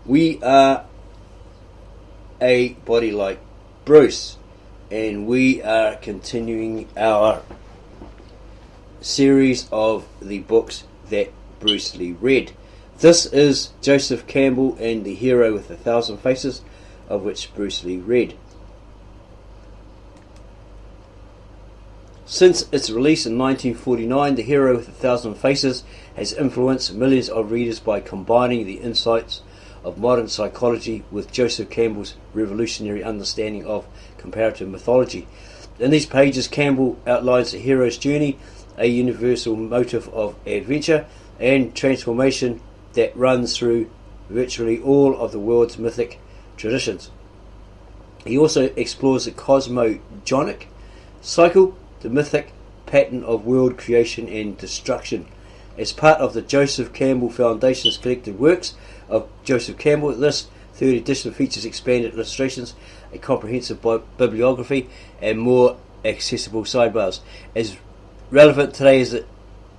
We are a body like Bruce, and we are continuing our series of the books that Bruce Lee read. This is Joseph Campbell and the Hero with 1,000 Faces, of which Bruce Lee read. Since its release in 1949, The Hero with 1,000 Faces has influenced millions of readers by combining the insights of modern psychology with Joseph Campbell's revolutionary understanding of comparative mythology. In these pages, Campbell outlines the hero's journey, a universal motive of adventure and transformation that runs through virtually all of the world's mythic traditions. He also explores the cosmogonic cycle, the mythic pattern of world creation and destruction. As part of the Joseph Campbell Foundation's collected works of Joseph Campbell, this third edition features expanded illustrations, a comprehensive bibliography, and more accessible sidebars. As relevant today as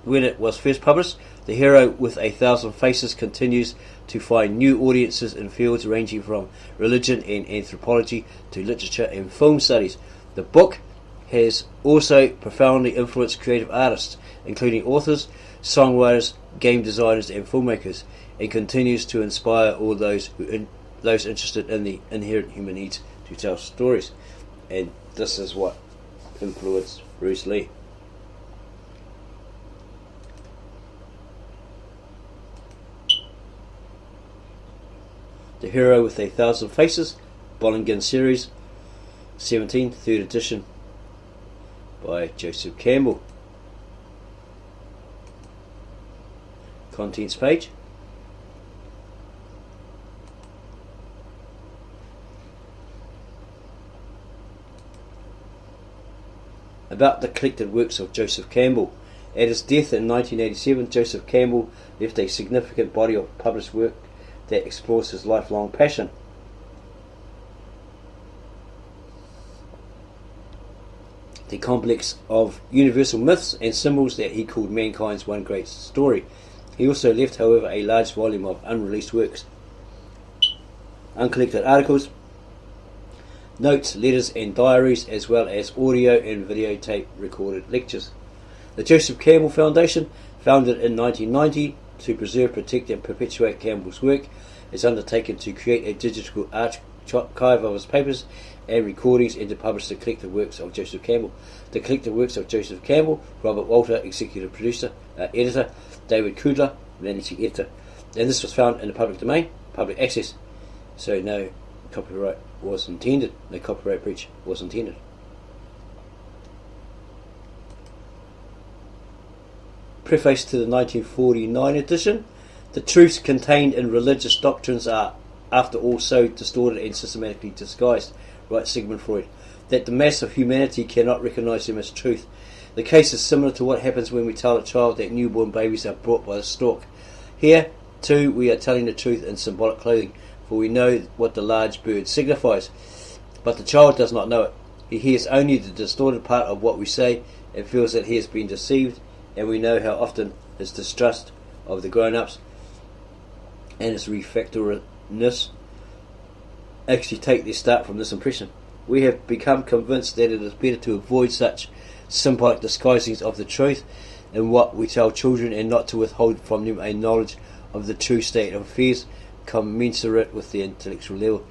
when it was first published, The Hero with 1,000 Faces continues to find new audiences in fields ranging from religion and anthropology to literature and film studies. The book has also profoundly influenced creative artists, including authors, songwriters, game designers and filmmakers, and continues to inspire all those interested in the inherent human needs to tell stories. And this is what influenced Bruce Lee. The Hero with 1,000 Faces, Bollingen Series, 17, 3rd edition, by Joseph Campbell. Contents page. About the collected works of Joseph Campbell. At his death in 1987, Joseph Campbell left a significant body of published work that explores his lifelong passion. The complex of universal myths and symbols that he called mankind's one great story. He also left, however, a large volume of unreleased works, uncollected articles, notes, letters and diaries, as well as audio and videotape recorded lectures. The Joseph Campbell Foundation, founded in 1990 to preserve, protect and perpetuate Campbell's work, is undertaken to create a digital archive of his papers and recordings and to publish the collected works of Joseph Campbell. The collected works of Joseph Campbell, Robert Walter, executive producer, editor, David Kudler, managing editor. And this was found in the public domain, public access, so no copyright was intended, no copyright breach was intended. Preface to the 1949 edition. The truths contained in religious doctrines are, after all, so distorted and systematically disguised, writes Sigmund Freud, that the mass of humanity cannot recognise them as truth. The case is similar to what happens when we tell a child that newborn babies are brought by the stork. Here, too, we are telling the truth in symbolic clothing, for we know what the large bird signifies. But the child does not know it. He hears only the distorted part of what we say and feels that he has been deceived, and we know how often his distrust of the grown-ups and his refractoriness actually take their start from this impression. We have become convinced that it is better to avoid such symbolic disguisings of the truth in what we tell children and not to withhold from them a knowledge of the true state of affairs commensurate with their intellectual level.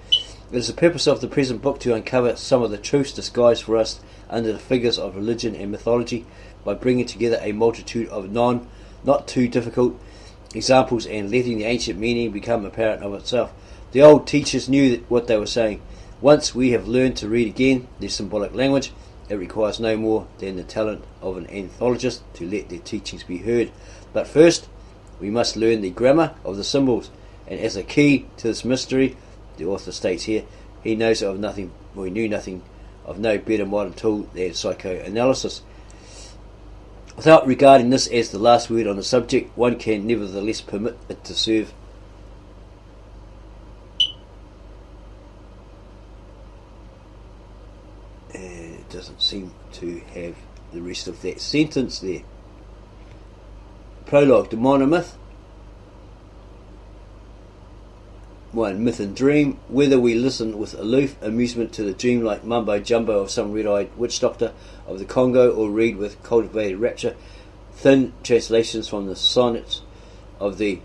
It is the purpose of the present book to uncover some of the truths disguised for us under the figures of religion and mythology by bringing together a multitude of not too difficult examples and letting the ancient meaning become apparent of itself. The old teachers knew what they were saying. Once we have learned to read again their symbolic language, it requires no more than the talent of an anthologist to let their teachings be heard. But first, we must learn the grammar of the symbols, and as a key to this mystery, the author states here, he knows of nothing, or he knew nothing of no better modern tool than psychoanalysis. Without regarding this as the last word on the subject, one can nevertheless permit it to serve it doesn't seem to have the rest of that sentence there. Prologue, the monomyth. 1. Myth and dream. Whether we listen with aloof amusement to the dreamlike mumbo-jumbo of some red-eyed witch doctor of the Congo, or read with cultivated rapture thin translations from the sonnets of the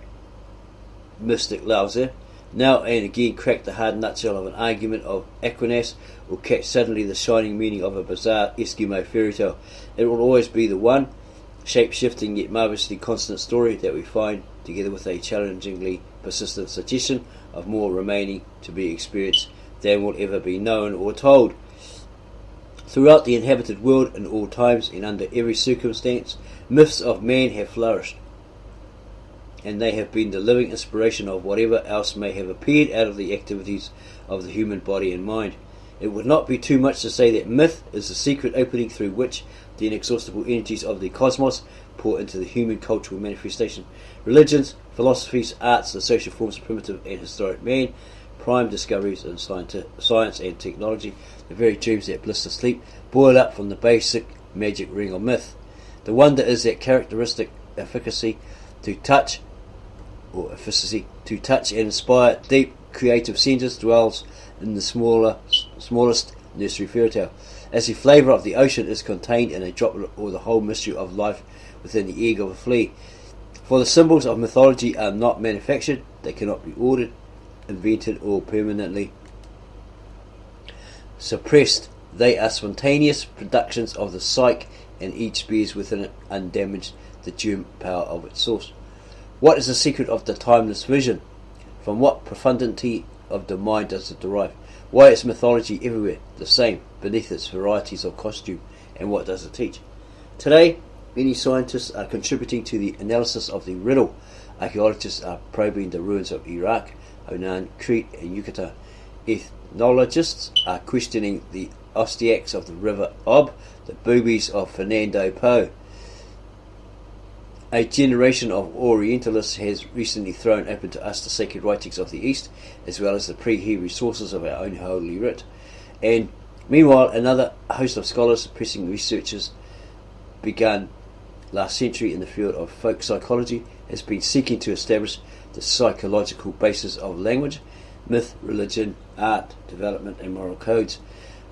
mystic Lao Tzu, now and again crack the hard nutshell of an argument of Aquinas, or catch suddenly the shining meaning of a bizarre Eskimo fairy tale, it will always be the one shape-shifting yet marvellously constant story that we find, together with a challengingly persistent suggestion of more remaining to be experienced than will ever be known or told. Throughout the inhabited world, in all times and under every circumstance, myths of man have flourished, and they have been the living inspiration of whatever else may have appeared out of the activities of the human body and mind. It would not be too much to say that myth is the secret opening through which the inexhaustible energies of the cosmos pour into the human cultural manifestation. Religions, philosophies, arts, the social forms of primitive and historic man, prime discoveries in science and technology, the very dreams that bliss the sleep, boil up from the basic magic ring of myth. The wonder is that characteristic efficacy to touch and inspire deep creative centres dwells in the smallest nursery fairy tale, as the flavour of the ocean is contained in a droplet, or the whole mystery of life within the egg of a flea. For the symbols of mythology are not manufactured, they cannot be ordered, invented, or permanently suppressed. They are spontaneous productions of the psyche, and each bears within it undamaged the germ power of its source. What is the secret of the timeless vision? From what profundity of the mind does it derive? Why is mythology everywhere the same beneath its varieties of costume, and what does it teach? Today, many scientists are contributing to the analysis of the riddle. Archaeologists are probing the ruins of Iraq, Oman, Crete, and Yucatan. Ethnologists are questioning the Ostiacs of the River Ob, the boobies of Fernando Po. A generation of Orientalists has recently thrown open to us the sacred writings of the East, as well as the pre-Hebrew sources of our own Holy Writ. And meanwhile, another host of scholars, pressing researchers begun last century in the field of folk psychology, has been seeking to establish the psychological basis of language, myth, religion, art, development, and moral codes.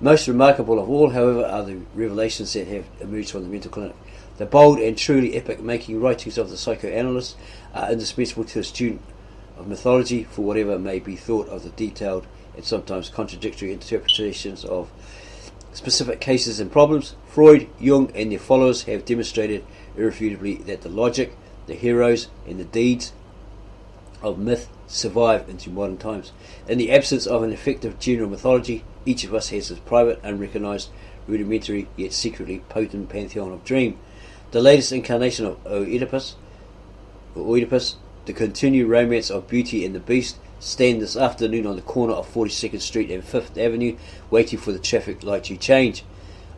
Most remarkable of all, however, are the revelations that have emerged from the mental clinic. The bold and truly epic-making writings of the psychoanalyst are indispensable to a student of mythology, for whatever may be thought of the detailed and sometimes contradictory interpretations of specific cases and problems. Freud, Jung, and their followers have demonstrated irrefutably that the logic, the heroes, and the deeds of myth survive into modern times. In the absence of an effective general mythology, each of us has his private, unrecognised, rudimentary, yet secretly potent pantheon of dream. The latest incarnation of Oedipus, the continued romance of Beauty and the Beast, stand this afternoon on the corner of 42nd Street and 5th Avenue, waiting for the traffic light to change.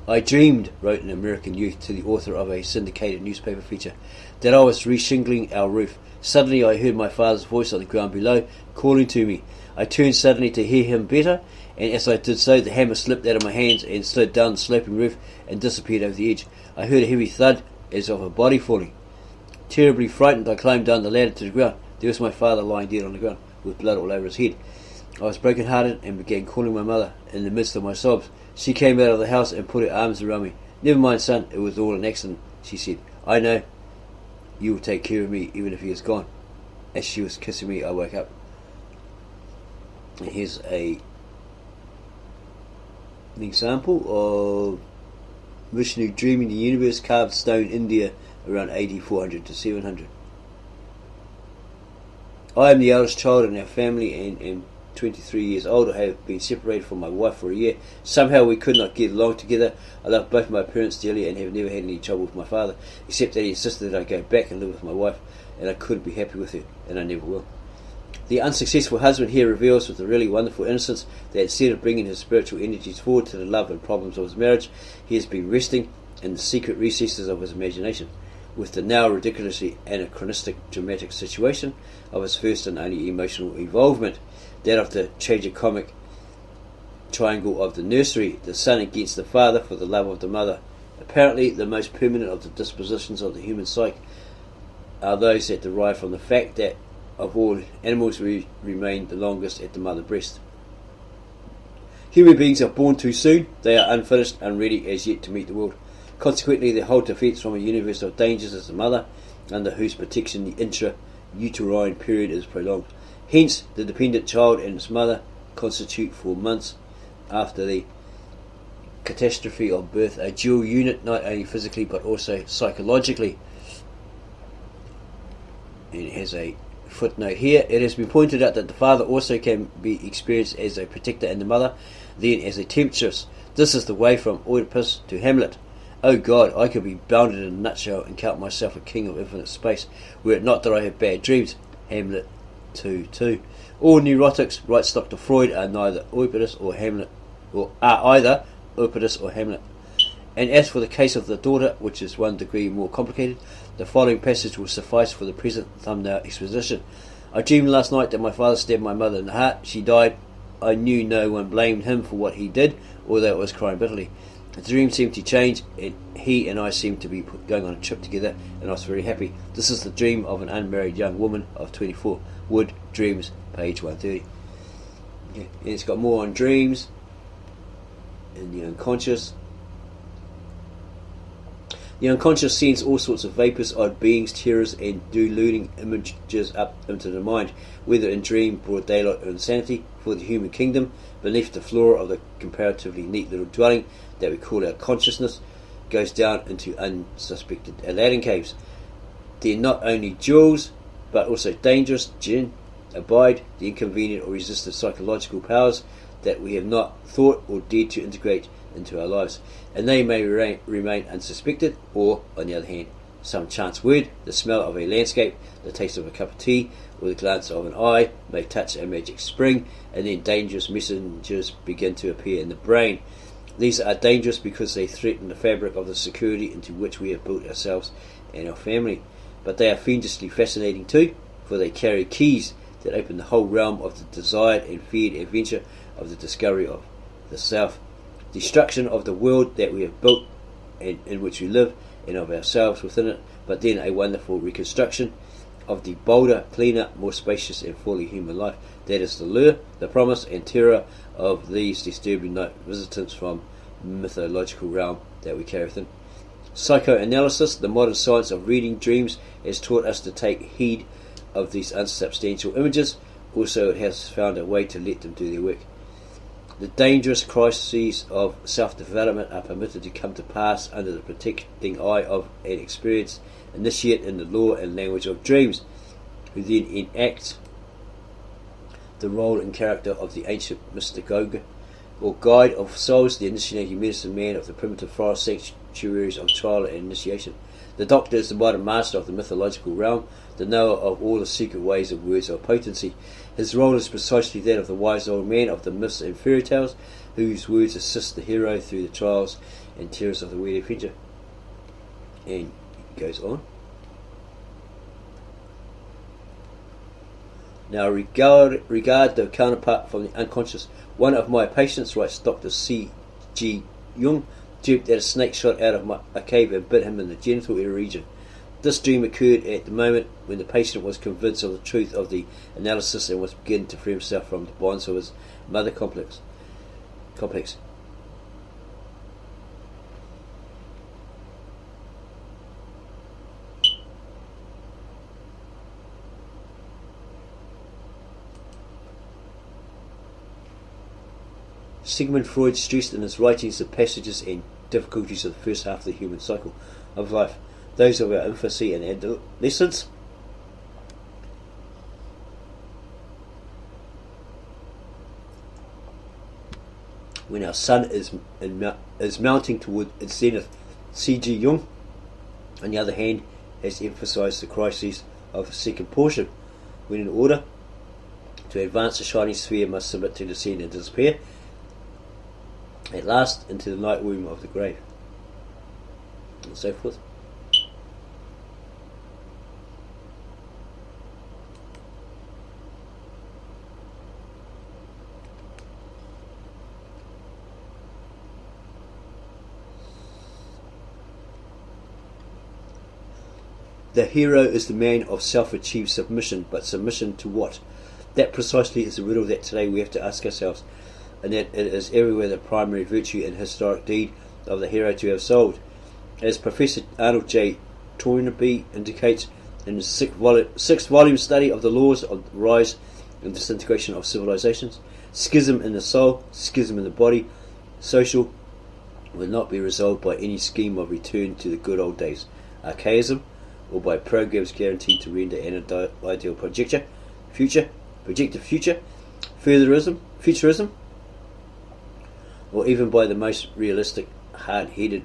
I dreamed, wrote an American youth to the author of a syndicated newspaper feature, that I was reshingling our roof. Suddenly I heard my father's voice on the ground below, calling to me. I turned suddenly to hear him better, and as I did so, the hammer slipped out of my hands and slid down the sloping roof and disappeared over the edge. I heard a heavy thud, as of a body falling. Terribly frightened, I climbed down the ladder to the ground. There was my father lying dead on the ground, with blood all over his head. I was broken-hearted and began calling my mother in the midst of my sobs. She came out of the house and put her arms around me. "Never mind, son, it was all an accident," she said. "I know. You will take care of me even if he is gone." As she was kissing me, I woke up. And here's an example of Vishnu dreaming the universe, carved stone, India, around AD 400 to 700. I am the eldest child in our family and am 23 years old. I have been separated from my wife for a year. Somehow we could not get along together. I love both my parents dearly and have never had any trouble with my father, except that he insisted that I go back and live with my wife, and I couldn't be happy with her, and I never will. The unsuccessful husband here reveals with a really wonderful innocence that instead of bringing his spiritual energies forward to the love and problems of his marriage, he has been resting in the secret recesses of his imagination, with the now ridiculously anachronistic dramatic situation of his first and only emotional involvement, that of the tragicomic triangle of the nursery, the son against the father for the love of the mother. Apparently the most permanent of the dispositions of the human psyche are those that derive from the fact that of all animals, we remain the longest at the mother breast. Human beings are born too soon. They are unfinished, unready as yet to meet the world. Consequently, they hold defence from a universe of dangers as the mother, under whose protection the intra-uterine period is prolonged. Hence, the dependent child and its mother constitute for months after the catastrophe of birth a dual unit, not only physically but also psychologically. And it has a footnote here. It has been pointed out that the father also can be experienced as a protector and the mother then as a temptress. This is the way from Oedipus to Hamlet. Oh God, I could be bounded in a nutshell and count myself a king of infinite space, were it not that I have bad dreams. Hamlet 2:2. All neurotics, writes Dr. Freud, are neither Oedipus or Hamlet, or are either Oedipus or Hamlet. And as for the case of the daughter, which is 1 degree more complicated, the following passage will suffice for the present thumbnail exposition. I dreamed last night that my father stabbed my mother in the heart. She died. I knew no one blamed him for what he did, although I was crying bitterly. The dream seemed to change, and he and I seemed to be going on a trip together, and I was very happy. This is the dream of an unmarried young woman of 24. Wood, Dreams, page 130. Okay. And it's got more on dreams and the unconscious. The unconscious sends all sorts of vapours, odd beings, terrors, and deluding images up into the mind, whether in dream, broad daylight, or insanity. For the human kingdom, beneath the floor of the comparatively neat little dwelling that we call our consciousness, goes down into unsuspected Aladdin caves. They're not only jewels, but also dangerous, jinn, abide, the inconvenient or resistant psychological powers that we have not thought or dared to integrate into our lives, and they may remain unsuspected, or, on the other hand, some chance word, the smell of a landscape, the taste of a cup of tea, or the glance of an eye may touch a magic spring, and then dangerous messengers begin to appear in the brain. These are dangerous because they threaten the fabric of the security into which we have built ourselves and our family. But they are fiendishly fascinating too, for they carry keys that open the whole realm of the desired and feared adventure of the discovery of the self. Destruction of the world that we have built and in which we live, and of ourselves within it, but then a wonderful reconstruction of the bolder, cleaner, more spacious and fully human life. That is the lure, the promise and terror of these disturbing night visitants from mythological realm that we carry within. Psychoanalysis, the modern science of reading dreams, has taught us to take heed of these unsubstantial images. Also, it has found a way to let them do their work. The dangerous crises of self-development are permitted to come to pass under the protecting eye of an experienced initiate in the law and language of dreams, who then enact the role and character of the ancient mystagogue, or guide of souls, the initiating medicine man of the primitive forest sanctuaries of trial and initiation. The doctor is the modern master of the mythological realm, the knower of all the secret ways of words of potency. His role is precisely that of the wise old man of the myths and fairy tales, whose words assist the hero through the trials and terrors of the weird adventure. And it goes on. Now regard the counterpart from the unconscious. One of my patients, writes Dr. C.G. Jung, dreamt that a snake shot out of a cave and bit him in the genital region. This dream occurred at the moment when the patient was convinced of the truth of the analysis and was beginning to free himself from the bonds of his mother complex. Sigmund Freud stressed in his writings the passages and difficulties of the first half of the human cycle of life, those of our infancy and adolescence, when our sun is mounting toward its zenith. C.G. Jung, on the other hand, has emphasized the crises of the second portion, when in order to advance the shining sphere must submit to descend and disappear at last into the night womb of the grave, and so forth. The hero is the man of self-achieved submission, but submission to what? That precisely is the riddle that today we have to ask ourselves, and that it is everywhere the primary virtue and historic deed of the hero to have solved. As Professor Arnold J. Toynbee indicates in his sixth volume study of the laws of the rise and disintegration of civilizations, schism in the soul, schism in the body, social, will not be resolved by any scheme of return to the good old days, archaism, or by programs guaranteed to render an ideal projective future, futurism, or even by the most realistic, hard-headed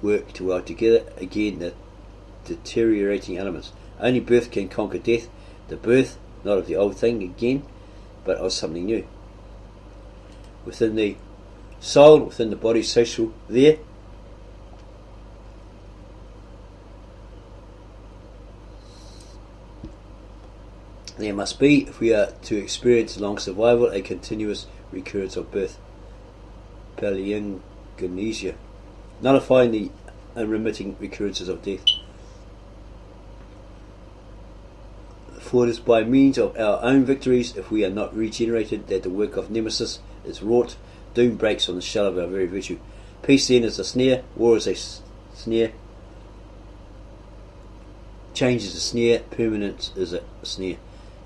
work to weld together again the deteriorating elements. Only birth can conquer death, the birth not of the old thing again, but of something new. Within the soul, within the body, social, there must be, if we are to experience long survival, a continuous recurrence of birth. Palingenesia, nullifying the unremitting recurrences of death. For it is by means of our own victories, if we are not regenerated, that the work of Nemesis is wrought. Doom breaks on the shell of our very virtue. Peace then is a snare, war is a snare, change is a snare, permanence is a snare.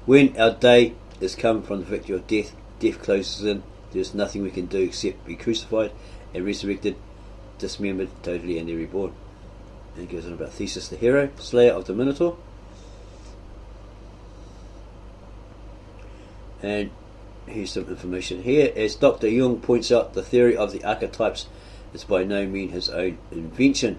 When our day is come from the victory of death, death closes in, there is nothing we can do except be crucified and resurrected, dismembered totally, and then reborn. And it goes on about Theseus the hero, slayer of the Minotaur. And here's some information here. As Dr. Jung points out, the theory of the archetypes is by no means his own invention.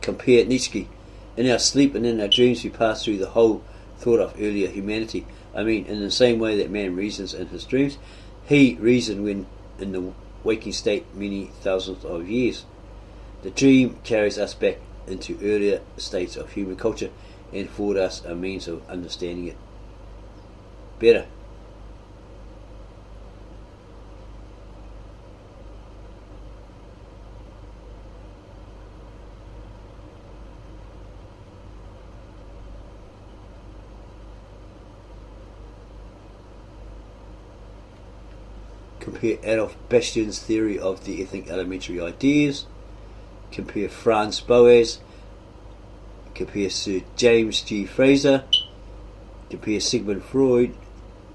Compare Nietzsche. In our sleep and in our dreams we pass through the whole thought of earlier humanity. I mean, in the same way that man reasons in his dreams, he reasoned when in the waking state many thousands of years. The dream carries us back into earlier states of human culture and affords us a means of understanding it better. Compare Adolf Bastian's theory of the ethnic elementary ideas. Compare Franz Boas. Compare Sir James G. Fraser. Compare Sigmund Freud.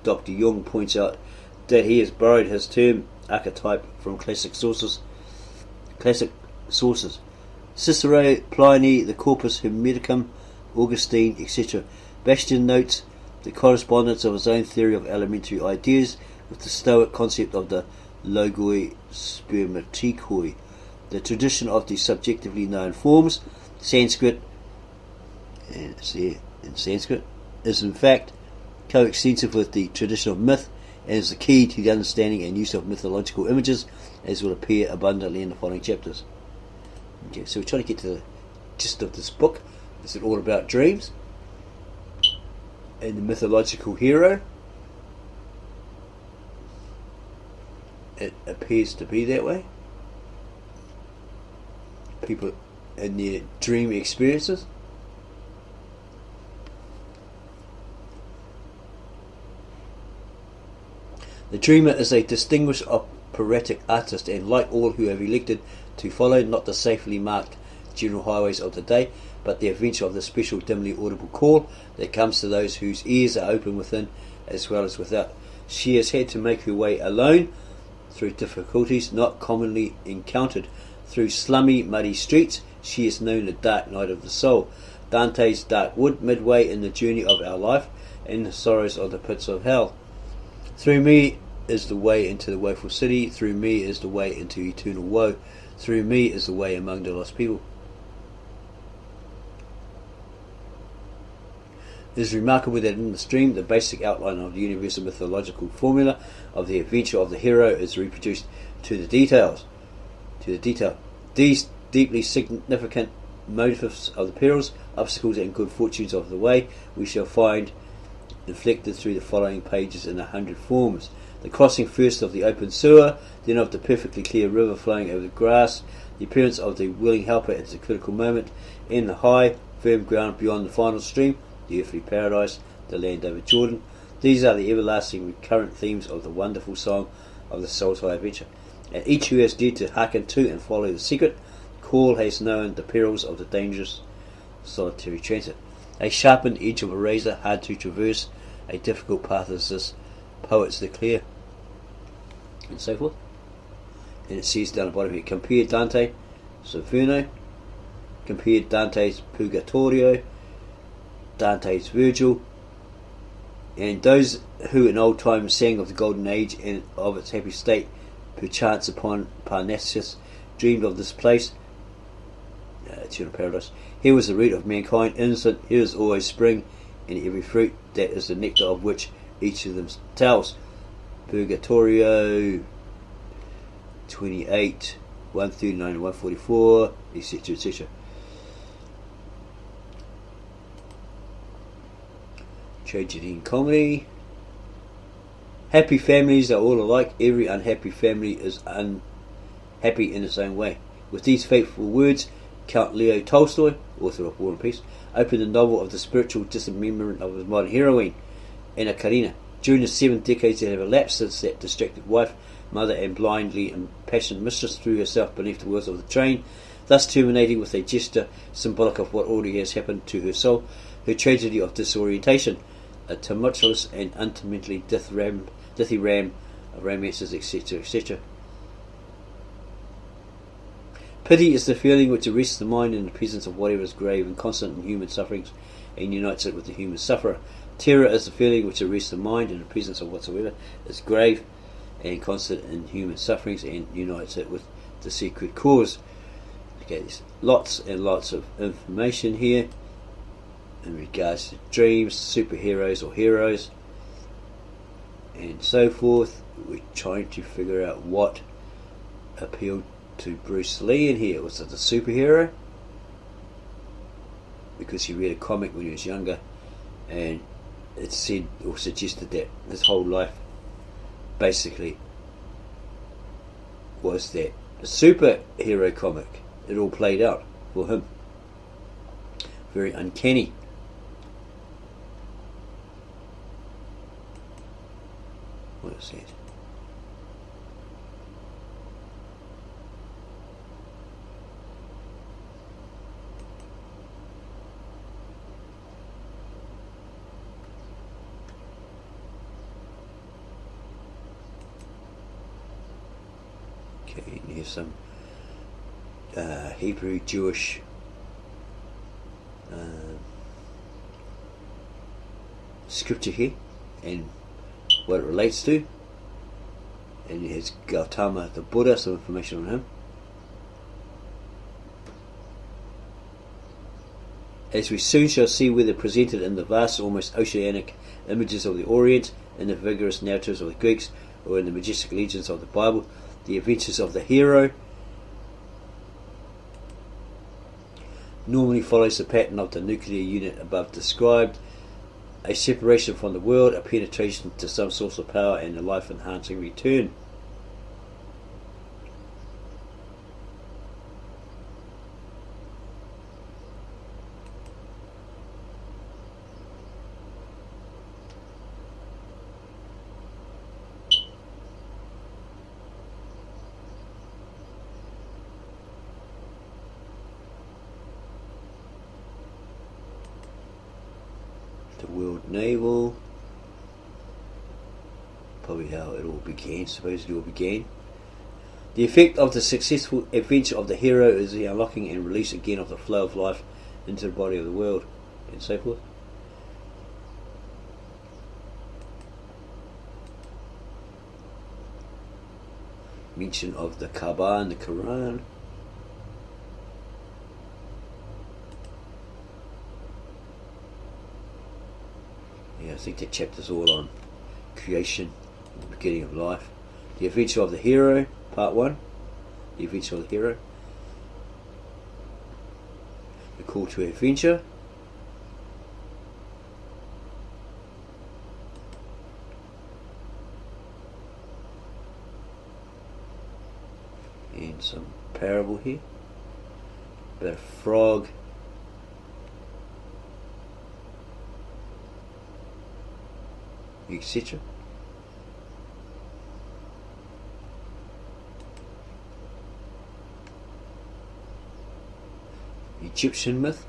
Dr. Jung points out that he has borrowed his term archetype from classic sources. Cicero, Pliny, the Corpus Hermeticum, Augustine, etc. Bastian notes the correspondence of his own theory of elementary ideas with the Stoic concept of the logoi spermatikoi, the tradition of the subjectively known forms. Sanskrit, and it's here in Sanskrit, is in fact coextensive with the tradition of myth and is the key to the understanding and use of mythological images, as will appear abundantly in the following chapters. Okay, so we're trying to get to the gist of this book. Is it all about dreams and the mythological hero? It appears to be that way. People in their dream experiences. The dreamer is a distinguished operatic artist, and like all who have elected to follow not the safely marked general highways of the day, but the adventure of the special dimly audible call that comes to those whose ears are open within as well as without. She has had to make her way alone through difficulties not commonly encountered, through slummy, muddy streets. She has known the dark night of the soul, Dante's dark wood, midway in the journey of our life, and the sorrows of the pits of hell. Through me is the way into the woeful city, through me is the way into eternal woe, through me is the way among the lost people. It is remarkable that in the stream, the basic outline of the universal mythological formula of the adventure of the hero is reproduced to the detail. These deeply significant motives of the perils, obstacles and good fortunes of the way we shall find inflected through the following pages in 100 forms. The crossing first of the open sewer, then of the perfectly clear river flowing over the grass, the appearance of the willing helper at the critical moment, and the high firm ground beyond the final stream, the earthly paradise, the land over Jordan. These are the everlasting recurrent themes of the wonderful song of the soul's high adventure. And each who has dared to hearken to and follow the secret call has known the perils of the dangerous solitary transit. A sharpened edge of a razor, hard to traverse, a difficult path as this poets declare, and so forth. And it says down the bottom here, compare Dante's Inferno, compare Dante's Purgatorio, Dante's Virgil, and those who in old times sang of the golden age and of its happy state, perchance upon Parnassus, dreamed of this place, eternal paradise. Here was the root of mankind, innocent. Here is always spring, and every fruit that is the nectar of which each of them tells. Purgatorio 28, 139 and 144, etc., etc. Tragedy and comedy. Happy families are all alike. Every unhappy family is unhappy in its own way. With these fateful words, Count Leo Tolstoy, author of War and Peace, opened the novel of the spiritual dismemberment of his modern heroine, Anna Karenina. During the 7 decades that have elapsed since that distracted wife, mother and blindly impassioned mistress threw herself beneath the wheels of the train, thus terminating with a gesture symbolic of what already has happened to her soul, her tragedy of disorientation, a tumultuous and ultimately dithyramb of romances, etc., etc. Pity is the feeling which arrests the mind in the presence of whatever is grave and constant in human sufferings and unites it with the human sufferer. Terror is the feeling which arrests the mind in the presence of whatsoever is grave and constant in human sufferings and unites it with the secret cause. Okay, there's lots and lots of information here in regards to dreams, superheroes or heroes, and so forth. We're trying to figure out what appealed to Bruce Lee in here. Was it the superhero? Because he read a comic when he was younger, and it said or suggested that his whole life basically was that the superhero comic. It all played out for him. Very uncanny. What is that? Okay, here's some Hebrew Jewish scripture here and what it relates to, and it has Gautama the Buddha, some information on him. As we soon shall see, whether presented in the vast, almost oceanic images of the Orient, in the vigorous narratives of the Greeks, or in the majestic legends of the Bible, the adventures of the hero normally follows the pattern of the nuclear unit above described: a separation from the world, a penetration to some source of power, and a life-enhancing return. The World Naval, probably how it all began, supposedly all began. The effect of the successful adventure of the hero is the unlocking and release again of the flow of life into the body of the world, and so forth. Mention of the Kaaba and the Quran. Yeah, I think that chapter's all on creation, the beginning of life. The adventure of the hero, part 1. The adventure of the hero. The call to adventure. And some parable here about a frog etc. Egyptian myth.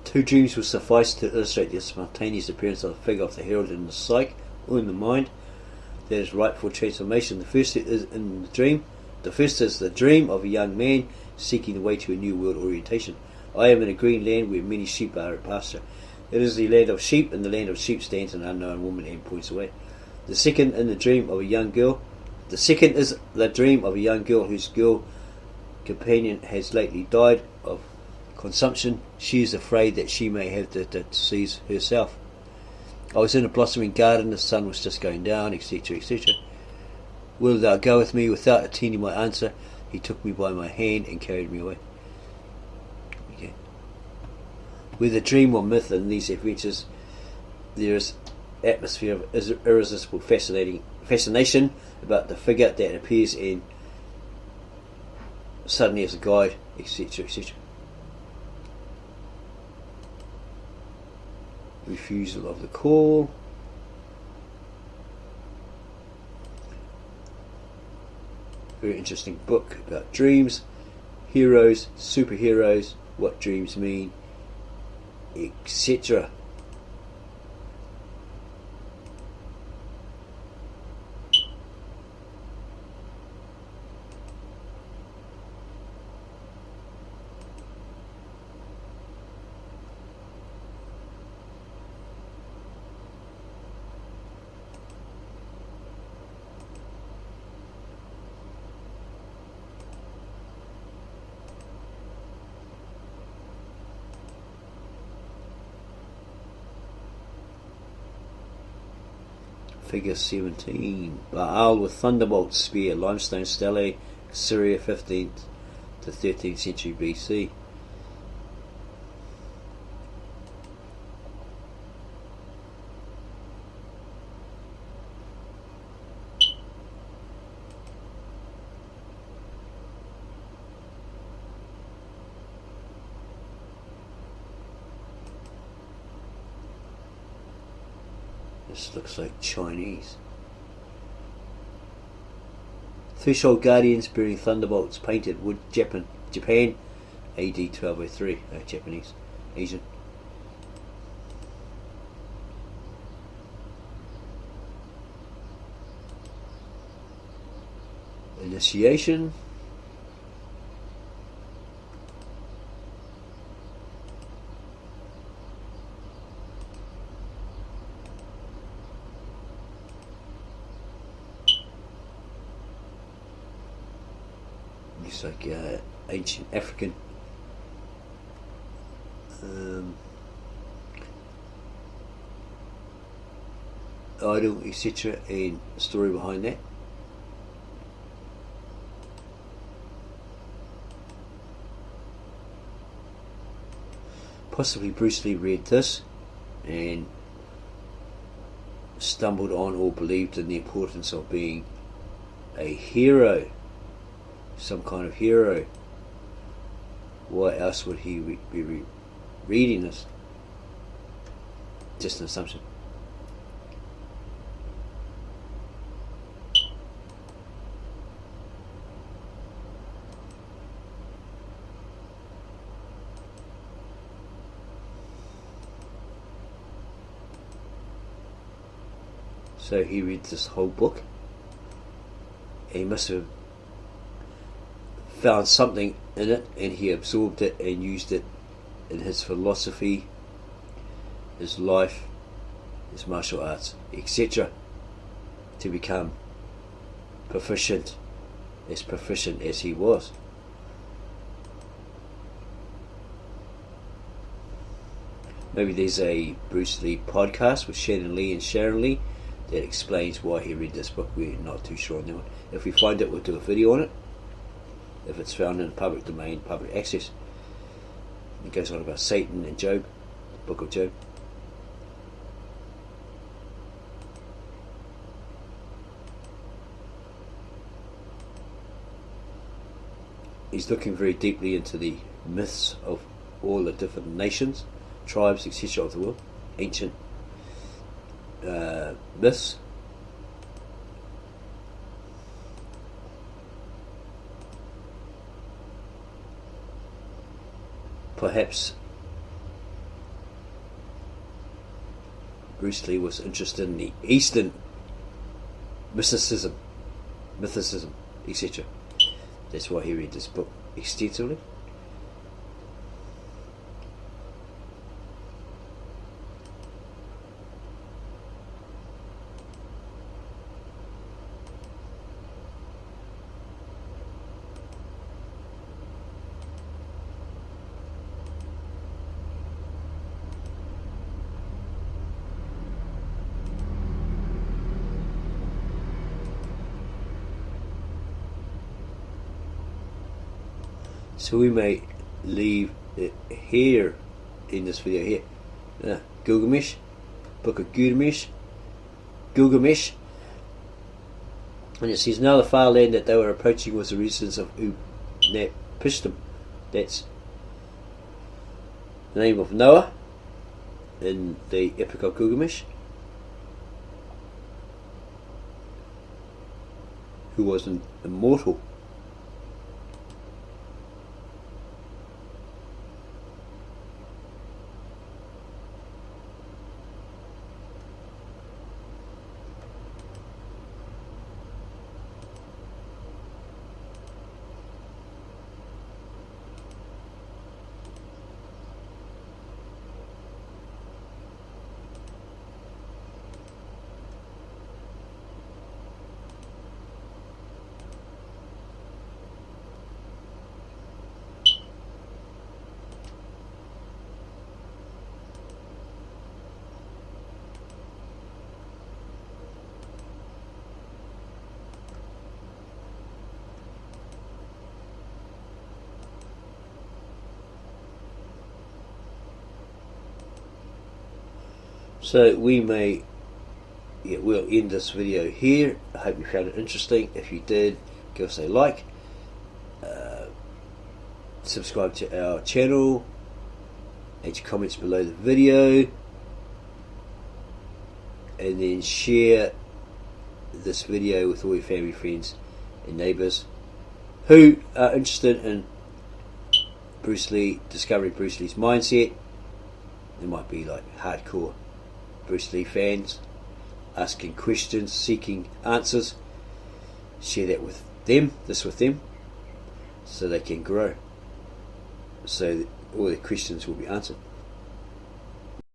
Two dreams will suffice to illustrate the spontaneous appearance of the figure of the herald in the psyche or in the mind that is ripe for transformation. The first is in the dream. The first is the dream of a young man seeking the way to a new world orientation. I am in a green land where many sheep are at pasture. It is the land of sheep, and the land of sheep stands an unknown woman and points away. The second in the dream of a young girl. The second is the dream of a young girl whose girl companion has lately died of consumption. She is afraid that she may have the disease herself. I was in a blossoming garden, the sun was just going down, etc., etc. Will thou go with me? Without attending my answer, he took me by my hand and carried me away. Okay. With a dream or myth in these adventures, there is atmosphere of irresistible fascination about the figure that appears and suddenly as a guide, etc., etc. Refusal of the call. Very interesting book about dreams, heroes, superheroes, what dreams mean, etc. Figure 17. Baal with thunderbolt spear, limestone stele, Syria, 15th to 13th century BC. This looks like Chinese. Threshold guardians bearing thunderbolts, painted wood, Japan, AD 1203. Japanese, Asian. Initiation. Looks like ancient African idol, etc., and story behind that. Possibly Bruce Lee read this and stumbled on or believed in the importance of being a hero, some kind of hero. Why else would he be reading this? Just an assumption. So he read this whole book. He must have found something in it, and he absorbed it and used it in his philosophy, his life, his martial arts, etc., to become proficient as he was. Maybe there's a Bruce Lee podcast with Shannon Lee and Sharon Lee that explains why he read this book. We're not too sure on that one. If we find it, we'll do a video on it. If it's found in public domain, public access. It goes on about Satan and Job, the book of Job. he's looking very deeply into the myths of all the different nations, tribes, etc. of the world, ancient myths. Perhaps Bruce Lee was interested in the Eastern mysticism, etc. That's why he read this book extensively. So we may leave it here in this video here. Gilgamesh, Book of Gilgamesh, and it says now the far land that they were approaching was the residence of Upnapishtim. That's the name of Noah in the Epic of Gilgamesh, who was immortal. So we'll end this video here. I hope you found it interesting. If you did, give us a like, subscribe to our channel, add your comments below the video, and then share this video with all your family, friends and neighbours who are interested in Bruce Lee, discovering Bruce Lee's mindset. They might be like hardcore Bruce Lee fans, asking questions, seeking answers. Share that with them, so they can grow, so that all their questions will be answered.